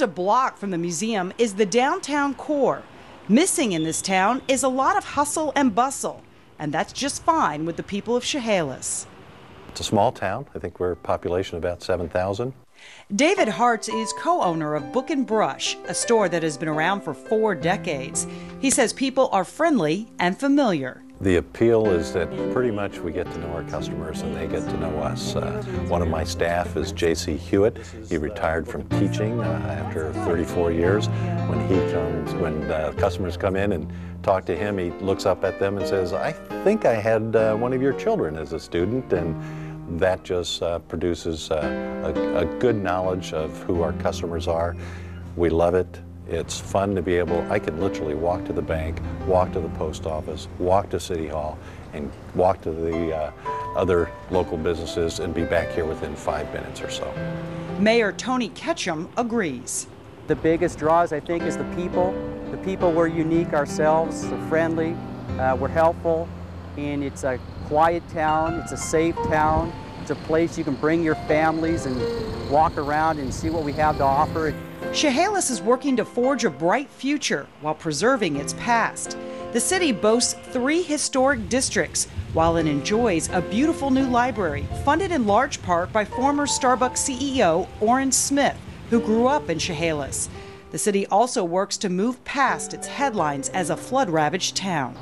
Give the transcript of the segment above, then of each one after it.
A block from the museum is the downtown core. Missing in this town is a lot of hustle and bustle, and that's just fine with the people of Chehalis. It's a small town. I think we're a population of about 7,000. David Hartz is co-owner of Book and Brush, a store that has been around for 4 decades. He says people are friendly and familiar. The appeal is that pretty much we get to know our customers and they get to know us. One of my staff is J.C. Hewitt. He retired from teaching after 34 years. When customers come in and talk to him, he looks up at them and says, "I think I had one of your children as a student," and that just produces a good knowledge of who our customers are. We love it. It's fun to be able, I can literally walk to the bank, walk to the post office, walk to City Hall, and walk to the other local businesses and be back here within 5 minutes or so. Mayor Tony Ketchum agrees. The biggest draws, I think, is the people. The people, we're unique ourselves, we're friendly, we're helpful, and it's a quiet town, it's a safe town, it's a place you can bring your families and walk around and see what we have to offer. Chehalis is working to forge a bright future while preserving its past. The city boasts 3 historic districts, while it enjoys a beautiful new library, funded in large part by former Starbucks CEO Orrin Smith, who grew up in Chehalis. The city also works to move past its headlines as a flood-ravaged town.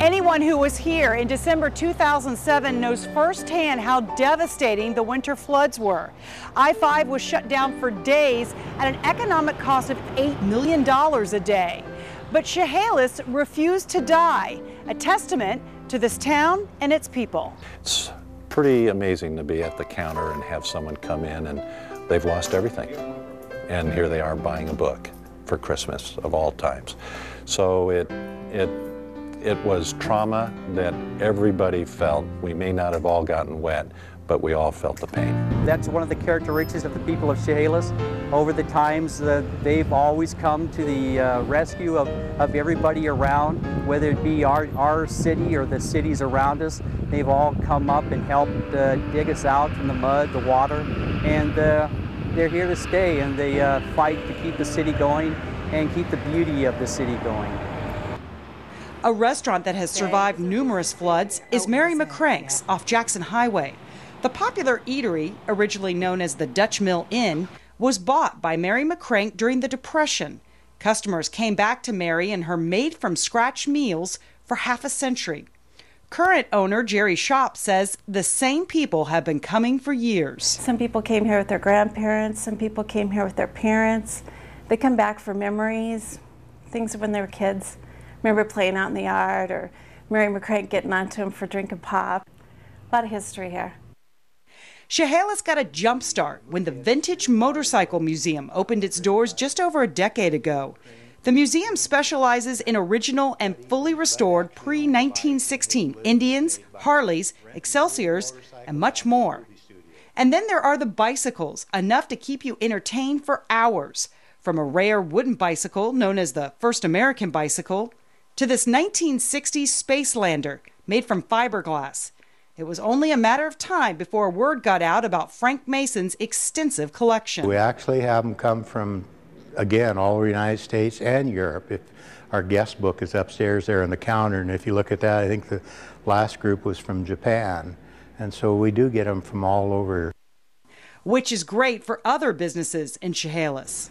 Anyone who was here in December 2007 knows firsthand how devastating the winter floods were. I-5 was shut down for days at an economic cost of $8 million a day. But Chehalis refused to die, a testament to this town and its people. It's pretty amazing to be at the counter and have someone come in and they've lost everything. And here they are buying a book for Christmas of all times. So it was trauma that everybody felt. We may not have all gotten wet, but we all felt the pain. That's one of the characteristics of the people of Chehalis. Over the times, they've always come to the rescue of everybody around, whether it be our city or the cities around us. They've all come up and helped dig us out from the mud, the water, and they're here to stay, and they fight to keep the city going and keep the beauty of the city going. A restaurant that has survived numerous floods is Mary McCrank's off Jackson Highway. The popular eatery, originally known as the Dutch Mill Inn, was bought by Mary McCrank during the Depression. Customers came back to Mary and her made-from-scratch meals for half a century. Current owner Jerry Shop says the same people have been coming for years. Some people came here with their grandparents, some people came here with their parents. They come back for memories, things when they were kids. Remember playing out in the yard, or Mary McCrank getting onto him for drinking pop. A lot of history here. Chehalis got a jump start when the Vintage Motorcycle Museum opened its doors just over a decade ago. The museum specializes in original and fully restored pre-1916 Indians, Harleys, Excelsiors, and much more. And then there are the bicycles, enough to keep you entertained for hours. From a rare wooden bicycle known as the first American bicycle to this 1960s Spacelander made from fiberglass. It was only a matter of time before word got out about Frank Mason's extensive collection. We actually have them come from, again, all over the United States and Europe. Our guest book is upstairs there on the counter, and if you look at that, I think the last group was from Japan. And so we do get them from all over. Which is great for other businesses in Chehalis.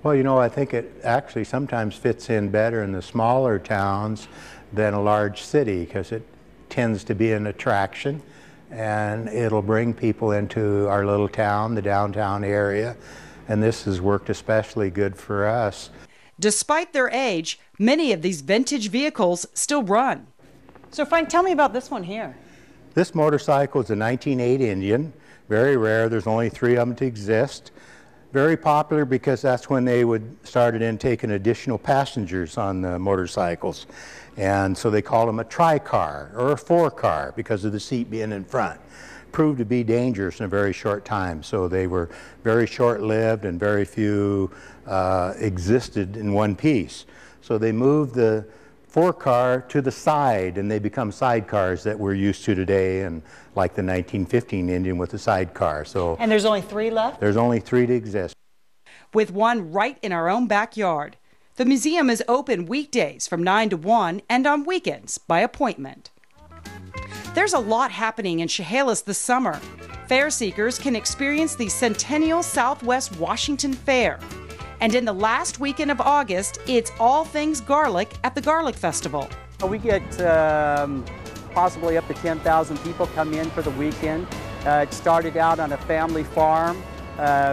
Well, you know, I think it actually sometimes fits in better in the smaller towns than a large city, because it tends to be an attraction and it'll bring people into our little town, the downtown area, and this has worked especially good for us. Despite their age, many of these vintage vehicles still run. So Frank, tell me about this one here. This motorcycle is a 1908 Indian, very rare. There's only 3 of them to exist. Very popular because that's when they started in taking additional passengers on the motorcycles. And so they called them a tri-car or a 4-car because of the seat being in front. Proved to be dangerous in a very short time. So they were very short-lived and very few existed in one piece. So they moved the 4-car to the side, and they become sidecars that we're used to today, and like the 1915 Indian with the sidecar. So, and there's only 3 left? There's only 3 to exist. with one right in our own backyard. The museum is open weekdays from 9 to 1 and on weekends by appointment. There's a lot happening in Chehalis this summer. Fair seekers can experience the Centennial Southwest Washington Fair. And in the last weekend of August, it's all things garlic at the Garlic Festival. We get possibly up to 10,000 people come in for the weekend. It started out on a family farm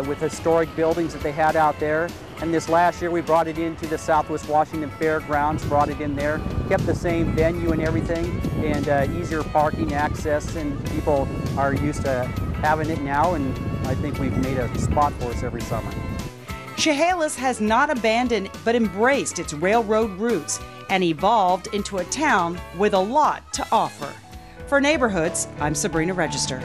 with historic buildings that they had out there. And this last year we brought it into the Southwest Washington Fairgrounds, brought it in there, kept the same venue and everything, and easier parking access, and people are used to having it now, and I think we've made a spot for us every summer. Chehalis has not abandoned but embraced its railroad roots and evolved into a town with a lot to offer. For Neighborhoods, I'm Sabrina Register.